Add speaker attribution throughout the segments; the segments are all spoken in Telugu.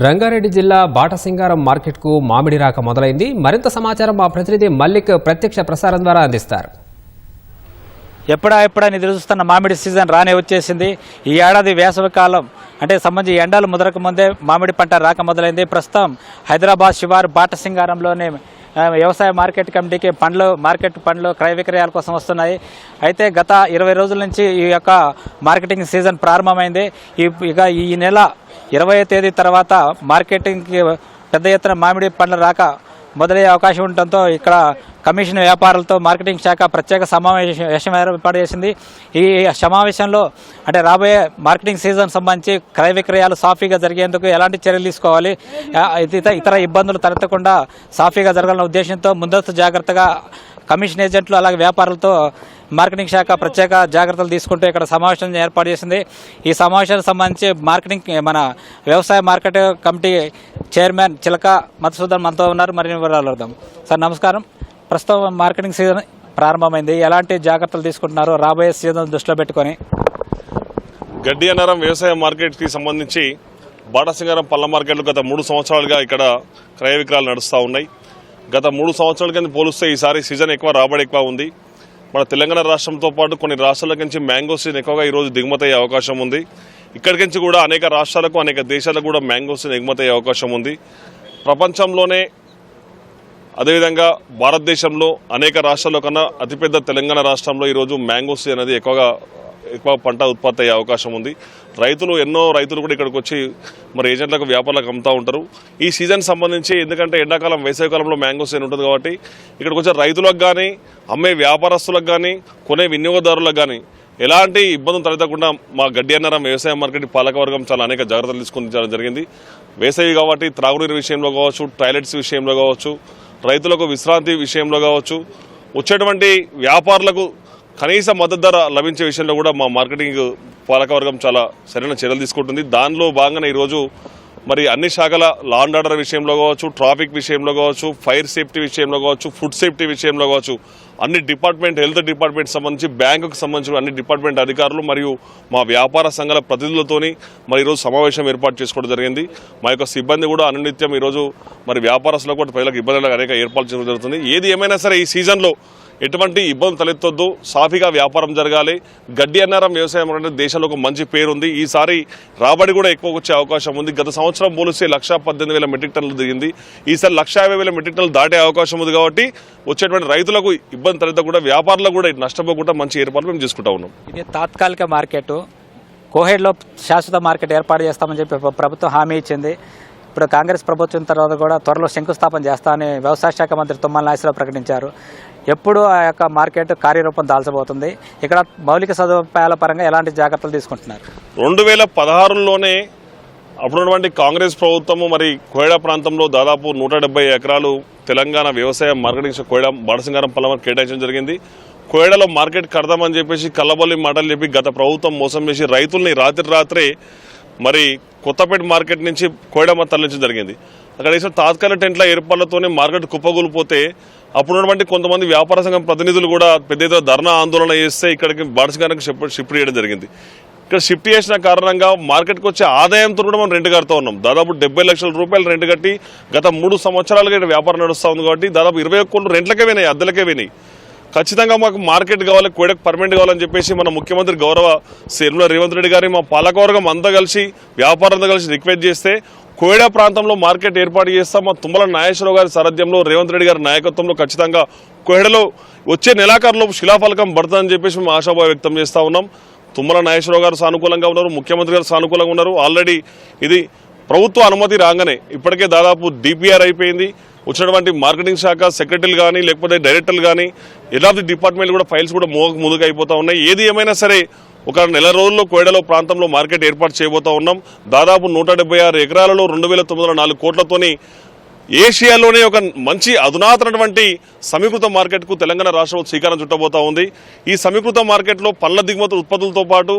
Speaker 1: రంగారెడ్డి జిల్లా బాటసింగారం మార్కెట్కు మామిడి రాక మొదలైంది. మరింత సమాచారం మా ప్రతినిధి మల్లిక్ ప్రత్యక్ష ప్రసారం ద్వారా అందిస్తారు.
Speaker 2: ఎప్పుడని ఎదురుస్తున్న మామిడి సీజన్ రానే వచ్చేసింది. ఈ ఏడాది వేసవికాలం అంటే సంబంధించి ఎండలు ముదరక ముందే మామిడి పంట రాక మొదలైంది. ప్రస్తుతం హైదరాబాద్ శివారు బాటసింగారంలోనే వ్యవసాయ మార్కెట్ కమిటీకి మార్కెట్ పండ్లు క్రయ విక్రయాల కోసం వస్తున్నాయి. అయితే గత 20 రోజుల నుంచి ఈ యొక్క మార్కెటింగ్ సీజన్ ప్రారంభమైంది. ఇక ఈ నెల 20వ తేదీ తర్వాత మార్కెటింగ్కి పెద్ద ఎత్తున మామిడి పండ్ల రాక మొదలయ్యే అవకాశం ఉండటంతో ఇక్కడ కమిషన్ వ్యాపారులతో మార్కెటింగ్ శాఖ ప్రత్యేక సమావేశం ఏర్పాటు చేసింది. ఈ సమావేశంలో అంటే రాబోయే మార్కెటింగ్ సీజన్ సంబంధించి క్రయ విక్రయాలు సాఫీగా జరిగేందుకు ఎలాంటి చర్యలు తీసుకోవాలి, ఇతర ఇబ్బందులు తలెత్తకుండా సాఫీగా జరగాలన్న ఉద్దేశంతో ముందస్తు జాగ్రత్తగా కమిషన్ ఏజెంట్లు అలాగే వ్యాపారులతో మార్కెటింగ్ శాఖ ప్రత్యేక జాగ్రత్తలు తీసుకుంటూ ఇక్కడ సమావేశం ఏర్పాటు చేసింది. ఈ సమావేశానికి సంబంధించి మార్కెటింగ్ మన వ్యవసాయ మార్కెట్ కమిటీ చైర్మన్ చిలక మధుసూదన్ మనతో ఉన్నారు. మరిన్ని వివరాలు అడుగుదాం. సార్ నమస్కారం. ప్రస్తుతం మార్కెటింగ్ సీజన్ ప్రారంభమైంది, ఎలాంటి జాగ్రత్తలు తీసుకుంటున్నారు రాబోయే సీజన్ దృష్టిలో పెట్టుకొని?
Speaker 3: గడ్డి అన్నారం వ్యవసాయ మార్కెట్కి సంబంధించి బాటసింగారం పళ్ళ మార్కెట్లు గత 3 సంవత్సరాలుగా ఇక్కడ క్రయ విక్రయాలు నడుస్తూ ఉన్నాయి. గత 3 సంవత్సరాల కింద పోలిస్తే ఈసారి సీజన్ ఎక్కువ, రాబడి ఎక్కువ ఉంది. మన తెలంగాణ రాష్ట్రంతో పాటు కొన్ని రాష్ట్రాల నుంచి మ్యాంగో సీజన్ ఎక్కువగా ఈరోజు దిగుమతి అయ్యే అవకాశం ఉంది. ఇక్కడి నుంచి కూడా అనేక రాష్ట్రాలకు అనేక దేశాలకు కూడా మ్యాంగో సీజన్ ఎగుమతి అయ్యే అవకాశం ఉంది. ప్రపంచంలోనే అదేవిధంగా భారతదేశంలో అనేక రాష్ట్రాల్లో కన్నా అతిపెద్ద తెలంగాణ రాష్ట్రంలో ఈరోజు మ్యాంగో సీజన్ అనేది ఎక్కువ పంట ఉత్పత్తి అయ్యే అవకాశం ఉంది. ఎన్నో రైతులు కూడా ఇక్కడికి వచ్చి మరి ఏజెంట్లకు వ్యాపారులకు అమ్ముతూ ఉంటారు. ఈ సీజన్ సంబంధించి ఎందుకంటే ఎండాకాలం వేసవికాలంలో మ్యాంగో సీజన్ ఉంటుంది కాబట్టి ఇక్కడికి వచ్చే రైతులకు కానీ అమ్మే వ్యాపారస్తులకు కానీ కొనే వినియోగదారులకు కానీ ఎలాంటి ఇబ్బందులు తలెత్తకుండా మా గడ్డి అన్నారం వ్యవసాయ మార్కెట్ పాలకవర్గం చాలా అనేక జాగ్రత్తలు తీసుకుని జరిగింది. వేసవి కాబట్టి త్రాగునీరు విషయంలో కావచ్చు, టాయిలెట్స్ విషయంలో కావచ్చు, రైతులకు విశ్రాంతి విషయంలో కావచ్చు, వచ్చేటువంటి వ్యాపారులకు కనీస మద్దతు ధర లభించే విషయంలో కూడా మా మార్కెటింగ్ పాలకవర్గం చాలా సరైన చర్యలు తీసుకుంటుంది. దానిలో భాగంగానే ఈరోజు మరి అన్ని శాఖల లా అండ్ ఆర్డర్ విషయంలో కావచ్చు, ట్రాఫిక్ విషయంలో కావచ్చు, ఫైర్ సేఫ్టీ విషయంలో కావచ్చు, ఫుడ్ సేఫ్టీ విషయంలో కావచ్చు, అన్ని డిపార్ట్మెంట్, హెల్త్ డిపార్ట్మెంట్ సంబంధించి బ్యాంకుకు సంబంధించిన అన్ని డిపార్ట్మెంట్ అధికారులు మరియు మా వ్యాపార సంఘాల ప్రతినిధులతోని మరి ఈరోజు సమావేశం ఏర్పాటు చేసుకోవడం జరిగింది. మా యొక్క సిబ్బంది కూడా అనునిత్యం ఈరోజు మరి వ్యాపారస్తులకు కూడా ప్రజలకు ఇబ్బందులకు అనేక ఏర్పాటు చేయడం జరుగుతుంది. ఏది ఏమైనా సరే ఈ సీజన్లో ఎటువంటి ఇబ్బంది తలెత్తొద్దు, సాఫీగా వ్యాపారం జరగాలి. గడ్డి అన్నారం వ్యవసాయం అంటే దేశంలో ఒక మంచి పేరుంది. ఈసారి రాబడి కూడా ఎక్కువ వచ్చే అవకాశం ఉంది. గత సంవత్సరం పోలిస్తే 1,18,000 మెట్రిక్ టన్నులు దిగింది. ఈసారి 1,50,000 మెట్రిక్ టన్నులు దాటే అవకాశం ఉంది. కాబట్టి వచ్చేటువంటి రైతులకు ఇబ్బంది తలెత్తకుండా, వ్యాపారులకు కూడా నష్టపోకుండా మంచి ఏర్పాట్లు మేము చేసుకుంటా ఉన్నాం.
Speaker 2: ఇది తాత్కాలిక మార్కెట్, కోహెడ్లో శాశ్వత మార్కెట్ ఏర్పాటు చేస్తామని చెప్పి ప్రభుత్వం హామీ ఇచ్చింది. ఇప్పుడు కాంగ్రెస్ ప్రభుత్వం తర్వాత కూడా త్వరలో శంకుస్థాపన చేస్తామని వ్యవసాయ శాఖ మంత్రి తుమ్మల నాగేశ్వరరావు ప్రకటించారు. ఎప్పుడు ఆ యొక్క మార్కెట్ కార్యరూపం దాల్చబోతుంది? ఇక్కడ మౌలిక సదుపాయాల పరంగా ఎలాంటి జాగ్రత్తలు తీసుకుంటున్నారు?
Speaker 3: 2016లోనే అప్పుడున్నటువంటి కాంగ్రెస్ ప్రభుత్వము మరి కోయడా ప్రాంతంలో దాదాపు 170 ఎకరాలు తెలంగాణ వ్యవసాయ మార్కెటింగ్ కోయడా బాటసింగారం పల్లె కేటాయించడం జరిగింది. కోయడాలో మార్కెట్ కడదామని చెప్పేసి కల్లబొల్లి మాటలు చెప్పి గత ప్రభుత్వం మోసం చేసి రైతుల్ని రాత్రే మరి కొత్తపేట మార్కెట్ నుంచి కోయడా తరలించడం జరిగింది. అక్కడ వేసిన తాత్కాలిక టెంట్ల ఏర్పాట్లతోనే మార్కెట్ కుప్పగూలిపోతే అప్పుడున్నటువంటి కొంతమంది వ్యాపార సంఘం ప్రతినిధులు కూడా పెద్ద ఎత్తున ధర్నా ఆందోళన చేస్తే ఇక్కడికి బాటసింగారానికి షిఫ్ట్ చేయడం జరిగింది. ఇక్కడ షిఫ్ట్ చేసిన కారణంగా మార్కెట్కి వచ్చే ఆదాయంతో కూడా మనం రెంట్ కడుతూ ఉన్నాం. దాదాపు 70 లక్షల రూపాయలు రెంట్ కట్టి గత 3 సంవత్సరాలుగా ఇక్కడ వ్యాపారం నడుస్తూ ఉంది. కాబట్టి దాదాపు 21 కోట్లు రెంట్లకే పోయినాయి, అద్దెలకే పోయినాయి. ఖచ్చితంగా మాకు మార్కెట్ కావాలి, కోయడకు పర్మనెంట్ కావాలని చెప్పేసి మన ముఖ్యమంత్రి గౌరవ శ్రీ రేవంత్ రెడ్డి గారి మా పాలకవర్గం అంతా కలిసి వ్యాపారంతో కలిసి రిక్వెస్ట్ చేస్తే కోయడా ప్రాంతంలో మార్కెట్ ఏర్పాటు చేస్తాం. మా తుమ్మల నాగేశ్వరరావు గారి సారథ్యంలో రేవంత్ రెడ్డి గారి నాయకత్వంలో ఖచ్చితంగా కోయడలో వచ్చే నెలాఖరులో శిలాఫలకం పడుతుందని చెప్పేసి మేము ఆశాభావం వ్యక్తం చేస్తూ ఉన్నాం. తుమ్మల నాగేశ్వరరావు గారు సానుకూలంగా ఉన్నారు, ముఖ్యమంత్రి గారు సానుకూలంగా ఉన్నారు. ఆల్రెడీ ఇది ప్రభుత్వ అనుమతి రాగానే ఇప్పటికే దాదాపు డిపిఆర్ అయిపోయింది. వచ్చినటువంటి మార్కెటింగ్ శాఖ సెక్రటరీలు కానీ లేకపోతే డైరెక్టర్లు కానీ ఎలాంటి డిపార్ట్మెంట్ కూడా ఫైల్స్ కూడా ముందుకు అయిపోతూ ఉన్నాయి. ఏది ఏమైనా సరే ఒక నెల రోజుల్లో కోయడలో ప్రాంతంలో మార్కెట్ ఏర్పాటు చేయబోతా ఉన్నాం. దాదాపు 176 ఎకరాలలో 2,904 కోట్లతోని ఏషియాలోనే ఒక మంచి అధునాతనటువంటి సమీకృత మార్కెట్కు తెలంగాణ రాష్ట్రం శ్రీకారం చుట్టబోతా ఉంది. ఈ సమీకృత మార్కెట్లో పళ్ళ దిగుమతి ఉత్పత్తులతో పాటు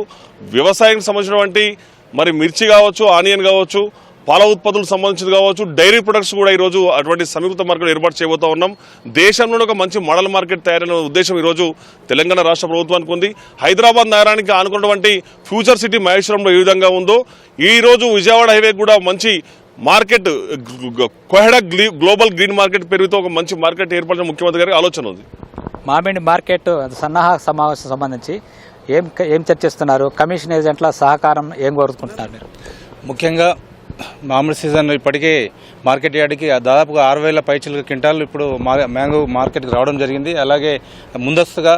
Speaker 3: వ్యవసాయానికి సంబంధించినటువంటి మరి మిర్చి కావచ్చు, ఆనియన్ కావచ్చు, పాల ఉత్పత్తులకు సంబంధించి కావచ్చు, డైరీ ప్రొడక్ట్స్ కూడా ఈరోజు అటువంటి సమీకృత మార్కెట్ ఏర్పాటు చేయబోతా ఉన్నాం. దేశంలోనే ఒక మంచి మోడల్ మార్కెట్ తయారైన ఉద్దేశం ఈరోజు తెలంగాణ రాష్ట్ర ప్రభుత్వానికి ఉంది. హైదరాబాద్ నగరానికి ఆనుకున్నటువంటి ఫ్యూచర్ సిటీ మహేశ్వరంలో ఏ విధంగా ఉందో ఈరోజు విజయవాడ హైవే కూడా మంచి market Koheda global green market పెరుగుతూ ఒక మంచి మార్కెట్ ఏర్పడిన ముఖ్యమంత్రి గారికి ఆలోచన ఉంది.
Speaker 2: మామిడి మార్కెట్ సన్నాహక సమావేశం సంబంధించి ఏం చర్చిస్తున్నారు? కమిషన్ ఏజెంట్ల సహకారం ఏం కోరుకుంటున్నారు మీరు?
Speaker 4: ముఖ్యంగా మామిడి సీజన్ ఇప్పటికే మార్కెట్ యార్డ్కి దాదాపుగా 6,000 పైచిలుక క్వింటాలు ఇప్పుడు మ్యాంగో మార్కెట్కి రావడం జరిగింది. అలాగే ముందస్తుగా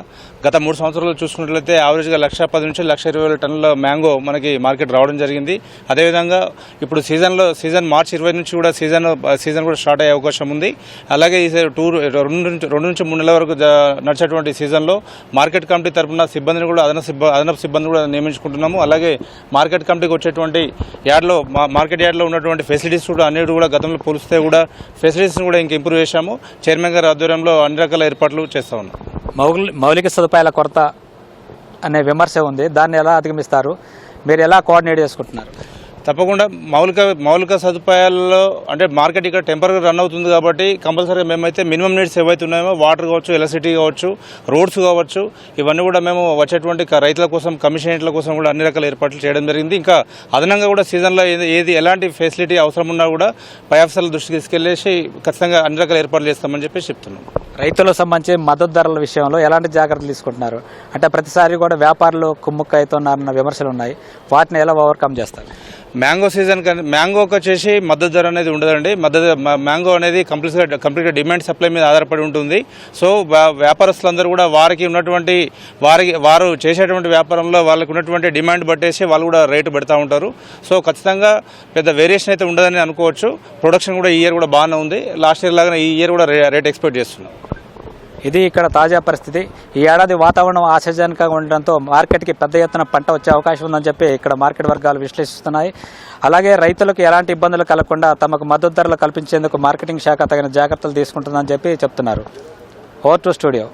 Speaker 4: గత 3 సంవత్సరాలు చూసుకున్నట్లయితే యావరేజ్గా 1,10,000 నుంచి 1,20,000 టన్నుల మ్యాంగో మనకి మార్కెట్ రావడం జరిగింది. అదేవిధంగా ఇప్పుడు సీజన్ మార్చి 20 నుంచి కూడా సీజన్ కూడా స్టార్ట్ అయ్యే అవకాశం ఉంది. అలాగే ఈ 2 నుంచి 3 నెలల వరకు నడిచేటువంటి సీజన్లో మార్కెట్ కమిటీ తరఫున సిబ్బందిని కూడా అదనపు సిబ్బంది కూడా నియమించుకుంటున్నాము. అలాగే మార్కెట్ కమిటీకి వచ్చేటువంటి మార్కెట్ యార్డ్లో ఉన్నటువంటి ఫెసిలిటీస్ కూడా అన్నిటి కూడా గతంలో పోలిస్తే కూడా ఫెసిలిటీస్ని కూడా ఇంకా ఇంప్రూవ్ చేశాము. చైర్మన్ గారి ఆధ్వర్యంలో అన్ని రకాల ఏర్పాట్లు చేస్తా ఉన్నాం.
Speaker 2: మౌలిక సదుపాయాల కొరత అనే విమర్శ ఉంది, దాన్ని ఎలా అధిగమిస్తారు? మీరు ఎలా కోఆర్డినేట్ చేసుకుంటున్నారు?
Speaker 4: తప్పకుండా మౌలిక సదుపాయాల్లో అంటే మార్కెట్ ఇక్కడ టెంపరీ రన్ అవుతుంది కాబట్టి కంపల్సరీగా మేమైతే మినిమం నీడ్స్ ఏవైతే ఉన్నాయో వాటర్ కావచ్చు, ఎలక్ట్రిసిటీ కావచ్చు, రోడ్స్ కావచ్చు, ఇవన్నీ కూడా మేము వచ్చేటువంటి రైతుల కోసం, కమిషనరేట్ల కోసం కూడా అన్ని రకాల ఏర్పాట్లు చేయడం జరిగింది. ఇంకా అదనంగా కూడా సీజన్లో ఎలాంటి ఫెసిలిటీ అవసరం ఉన్నా కూడా పై ఆఫీసర్ల దృష్టికి తీసుకెళ్లేసి ఖచ్చితంగా అన్ని రకాల ఏర్పాట్లు చేస్తామని చెప్పి చెప్తున్నాం.
Speaker 2: రైతులకు సంబంధించి మద్దతు ధరల విషయంలో ఎలాంటి జాగ్రత్తలు తీసుకుంటున్నారు? అంటే ప్రతిసారి కూడా వ్యాపారులు కుమ్ముక్క అవుతున్నారన్న విమర్శలు ఉన్నాయి, వాటిని ఎలా ఓవర్కమ్ చేస్తారు?
Speaker 4: మ్యాంగో సీజన్ మ్యాంగోకి వచ్చేసి మద్దతు ధర అనేది ఉండదండి. మ్యాంగో అనేది కంప్లీట్గా డిమాండ్ సప్లై మీద ఆధారపడి ఉంటుంది. సో వ్యాపారస్తులందరూ కూడా వారు చేసేటువంటి వ్యాపారంలో వాళ్ళకు ఉన్నటువంటి డిమాండ్ బట్టేసి వాళ్ళు కూడా రేటు పెడతా ఉంటారు. సో ఖచ్చితంగా పెద్ద వేరియేషన్ అయితే ఉండదని అనుకోవచ్చు. ప్రొడక్షన్ కూడా ఈ ఇయర్ కూడా బాగానే ఉంది. లాస్ట్ ఇయర్ లాగానే ఈ ఇయర్ కూడా రేట్ ఎక్స్పెక్ట్ చేస్తున్నాం.
Speaker 2: ఇది ఇక్కడ తాజా పరిస్థితి. ఈ ఏడాది వాతావరణం ఆశాజనకంగా ఉండడంతో మార్కెట్కి పెద్ద ఎత్తున పంట వచ్చే అవకాశం ఉందని చెప్పి ఇక్కడ మార్కెట్ వర్గాలు విశ్లేషిస్తున్నాయి. అలాగే రైతులకు ఎలాంటి ఇబ్బందులు కలగకుండా తమకు మద్దతు ధరలు కల్పించేందుకు మార్కెటింగ్ శాఖ తగిన జాగ్రత్తలు తీసుకుంటుందని చెప్పి చెప్తున్నారు. Over to studio.